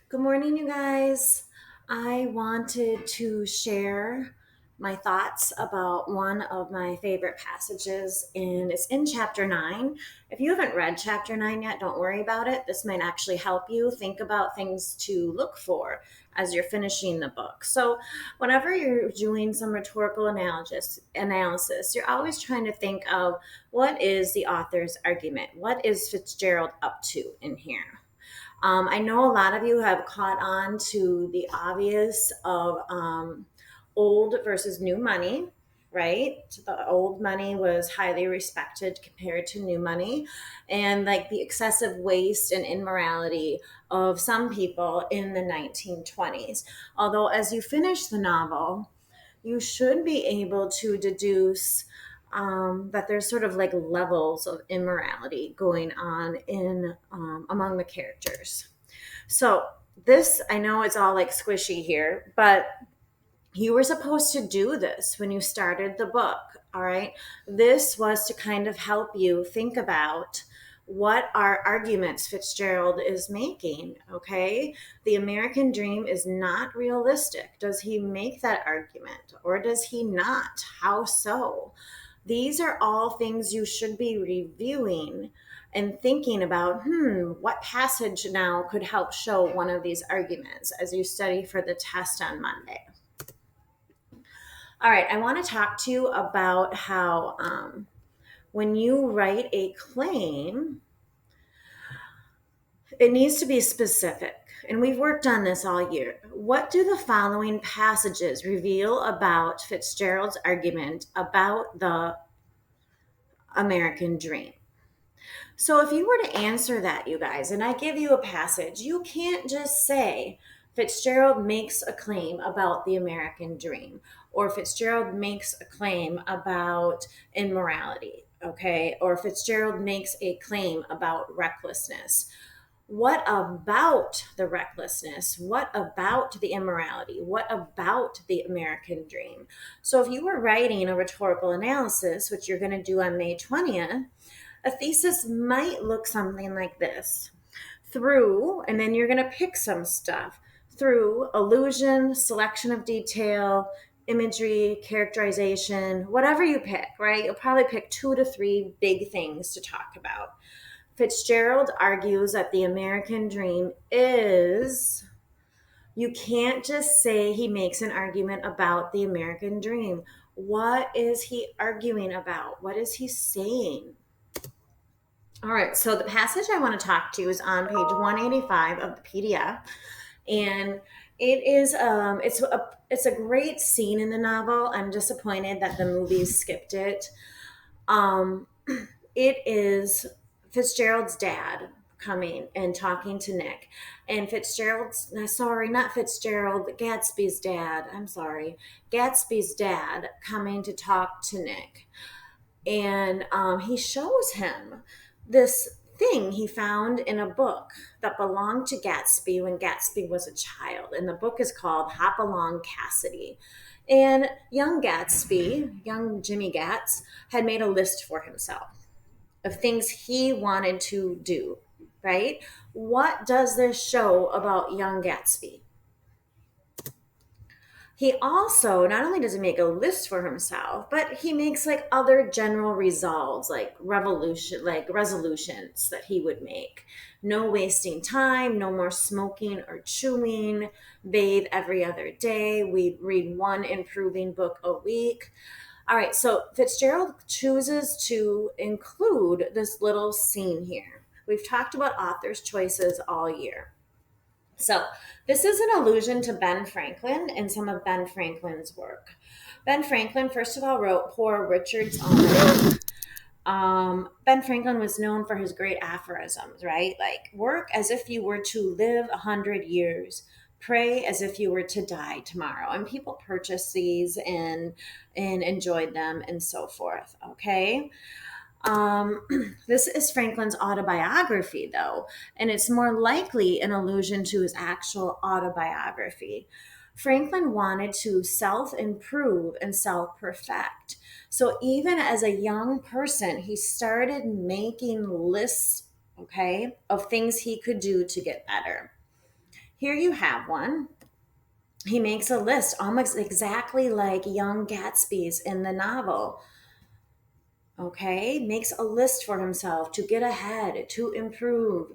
Good morning, you guys. I wanted to share my thoughts about one of my favorite passages, and it's in chapter 9. If you haven't read chapter 9 yet, don't worry about it. This might actually help you think about things to look for as you're finishing the book. So, whenever you're doing some rhetorical analysis, you're always trying to think of what is the author's argument? What is Fitzgerald up to in here? I know a lot of you have caught on to the obvious of old versus new money, right? The old money was highly respected compared to new money, and like the excessive waste and immorality of some people in the 1920s. Although, as you finish the novel, you should be able to deduce that there's sort of like levels of immorality going on in among the characters. So this, I know it's all like squishy here, but you were supposed to do this when you started the book. All right. This was to kind of help you think about what are arguments Fitzgerald is making. Okay. The American dream is not realistic. Does he make that argument or does he not? How so? These are all things you should be reviewing and thinking about, what passage now could help show one of these arguments as you study for the test on Monday. All right, I want to talk to you about how when you write a claim, it needs to be specific. And we've worked on this all year. What do the following passages reveal about Fitzgerald's argument about the American dream? So if you were to answer that, you guys, and I give you a passage, you can't just say Fitzgerald makes a claim about the American dream or Fitzgerald makes a claim about immorality, okay? Or Fitzgerald makes a claim about recklessness. What about the recklessness? What about the immorality? What about the American dream? So if you were writing a rhetorical analysis, which you're going to do on May 20th, a thesis might look something like this. Through, and then you're going to pick some stuff through allusion, selection of detail, imagery, characterization, whatever you pick, right? You'll probably pick 2 to 3 big things to talk about. Fitzgerald argues that the American dream is, you can't just say he makes an argument about the American dream. What is he arguing about? What is he saying? All right, so the passage I want to talk to is on page 185 of the PDF, and it's a great scene in the novel. I'm disappointed that the movies skipped it. Um, it is Fitzgerald's dad coming and talking to Nick, and not Fitzgerald, Gatsby's dad. I'm sorry, Gatsby's dad coming to talk to Nick, and he shows him this thing he found in a book that belonged to Gatsby when Gatsby was a child. And the book is called Hop Along Cassidy. And young Gatsby, young Jimmy Gats, had made a list for himself of things he wanted to do, right? What does this show about young Gatsby? He also, not only does he make a list for himself, but he makes like other general resolves, like resolutions that he would make. No wasting time, no more smoking or chewing, bathe every other day, we read one improving book a week. All right, so Fitzgerald chooses to include this little scene here. We've talked about authors' choices all year. So, this is an allusion to Ben Franklin and some of Ben Franklin's work. Ben Franklin, first of all, wrote Poor Richard's Almanac. Ben Franklin was known for his great aphorisms, right? Like, work as if you were to live 100 years, pray as if you were to die tomorrow. And people purchased these and enjoyed them and so forth, okay? This is Franklin's autobiography, though, and it's more likely an allusion to his actual autobiography. Franklin wanted to self improve and self perfect. So even as a young person, he started making lists, okay, of things he could do to get better. Here you have one. He makes a list almost exactly like young Gatsby's in the novel. Okay, makes a list for himself to get ahead, to improve.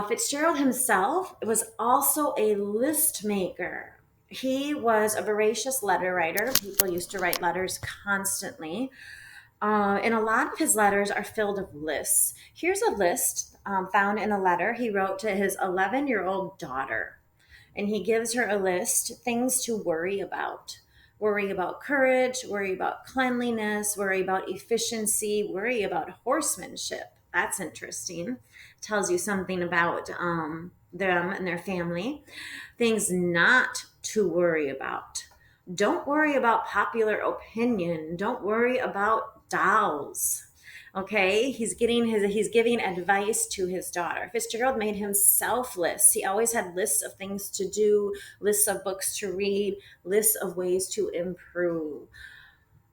Fitzgerald himself was also a list maker. He was a voracious letter writer. People used to write letters constantly. And a lot of his letters are filled with lists. Here's a list found in a letter he wrote to his 11-year-old daughter. And he gives her a list, things to worry about. Worry about courage, worry about cleanliness, worry about efficiency, worry about horsemanship. That's interesting. Tells you something about them and their family. Things not to worry about. Don't worry about popular opinion. Don't worry about dolls. Okay, he's giving advice to his daughter. Fitzgerald made himself lists. He always had lists of things to do, lists of books to read, lists of ways to improve.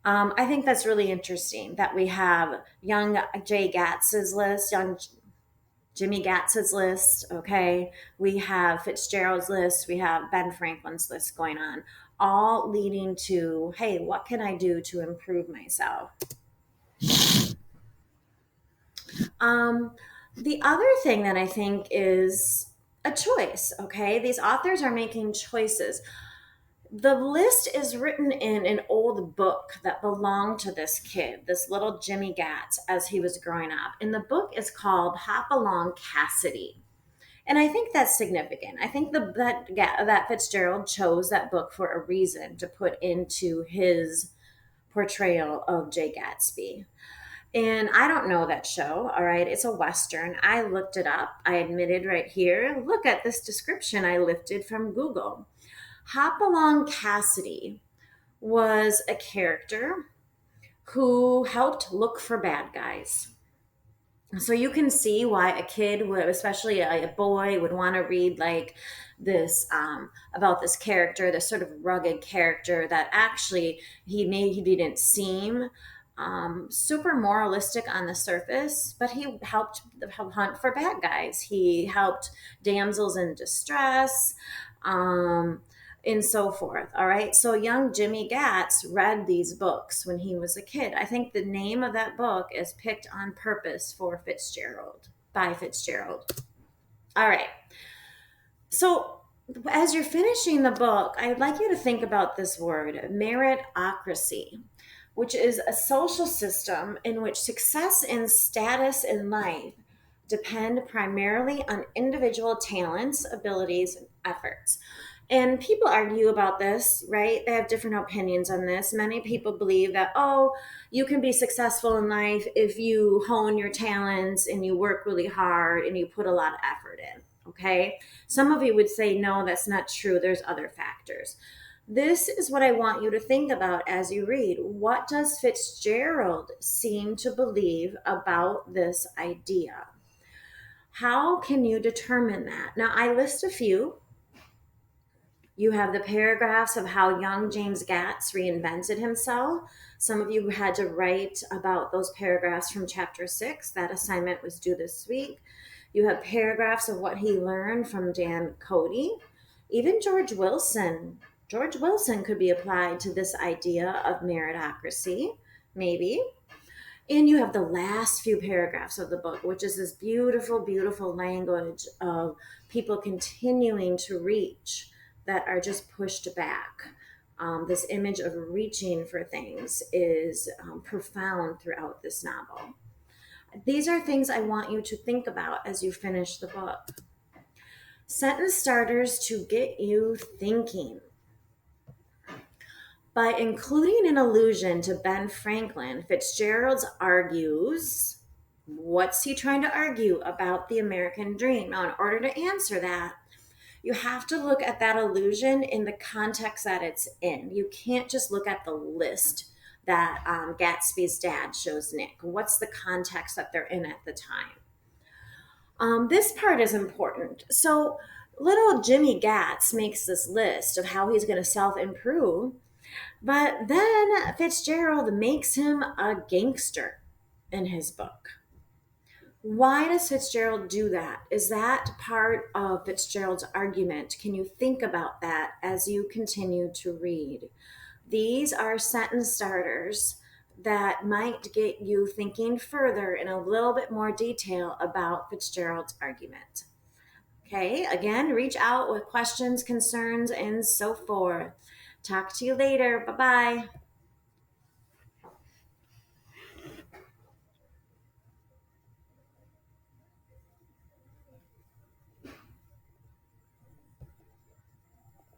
I think that's really interesting that we have young Jay Gatz's list, young Jimmy Gatz's list. Okay, we have Fitzgerald's list, we have Ben Franklin's list going on, all leading to, hey, what can I do to improve myself? Um, the other thing that I think is a choice, okay? These authors are making choices. The list is written in an old book that belonged to this kid, this little Jimmy Gatz, as he was growing up. And the book is called Hop Along Cassidy. And I think that's significant. I think that Fitzgerald chose that book for a reason to put into his portrayal of Jay Gatsby. And I don't know that show, all right? It's a Western. I looked it up. I admitted right here. Look at this description I lifted from Google. Hopalong Cassidy was a character who helped look for bad guys. So you can see why a kid would, especially a boy, would want to read like this about this character, this sort of rugged character that actually he didn't seem super moralistic on the surface, but he helped hunt for bad guys. He helped damsels in distress. And so forth. All right. So young Jimmy Gatz read these books when he was a kid. I think the name of that book is picked on purpose for Fitzgerald, by Fitzgerald. All right. So as you're finishing the book, I'd like you to think about this word, meritocracy, which is a social system in which success and status in life depend primarily on individual talents, abilities, and efforts. And people argue about this, right? They have different opinions on this. Many people believe that, oh, you can be successful in life if you hone your talents and you work really hard and you put a lot of effort in, okay? Some of you would say, no, that's not true. There's other factors. This is what I want you to think about as you read. What does Fitzgerald seem to believe about this idea? How can you determine that? Now, I list a few. You have the paragraphs of how young James Gatz reinvented himself. Some of you had to write about those paragraphs from chapter 6. That assignment was due this week. You have paragraphs of what he learned from Dan Cody. Even George Wilson. George Wilson could be applied to this idea of meritocracy, maybe. And you have the last few paragraphs of the book, which is this beautiful, beautiful language of people continuing to reach that are just pushed back. This image of reaching for things is profound throughout this novel. These are things I want you to think about as you finish the book. Sentence starters to get you thinking. By including an allusion to Ben Franklin, Fitzgerald argues, what's he trying to argue about the American dream? Now, in order to answer that, you have to look at that allusion in the context that it's in. You can't just look at the list that Gatsby's dad shows Nick. What's the context that they're in at the time? This part is important. So little Jimmy Gatz makes this list of how he's going to self-improve, but then Fitzgerald makes him a gangster in his book. Why does Fitzgerald do that? Is that part of Fitzgerald's argument? Can you think about that as you continue to read? These are sentence starters that might get you thinking further in a little bit more detail about Fitzgerald's argument. Okay, again, reach out with questions, concerns, and so forth. Talk to you later. Bye bye.